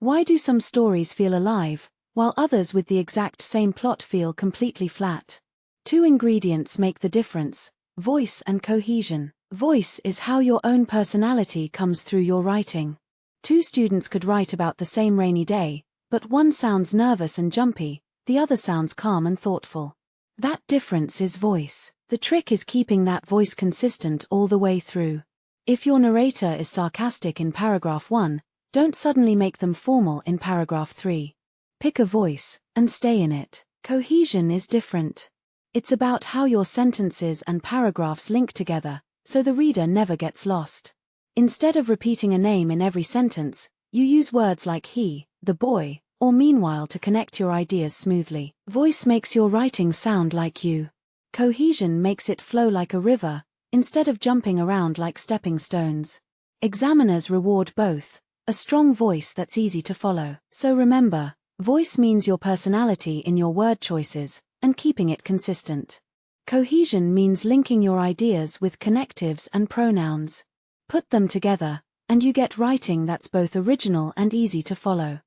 Why do some stories feel alive, while others with the exact same plot feel completely flat? Two ingredients make the difference: voice and cohesion. Voice is how your own personality comes through your writing. Two students could write about the same rainy day, but one sounds nervous and jumpy, the other sounds calm and thoughtful. That difference is voice. The trick is keeping that voice consistent all the way through. If your narrator is sarcastic in paragraph 1, don't suddenly make them formal in paragraph 3. Pick a voice, and stay in it. Cohesion is different. It's about how your sentences and paragraphs link together, so the reader never gets lost. Instead of repeating a name in every sentence, you use words like he, the boy, or meanwhile to connect your ideas smoothly. Voice makes your writing sound like you. Cohesion makes it flow like a river, instead of jumping around like stepping stones. Examiners reward both: a strong voice that's easy to follow. So remember, voice means your personality in your word choices, and keeping it consistent. Cohesion means linking your ideas with connectives and pronouns. Put them together, and you get writing that's both original and easy to follow.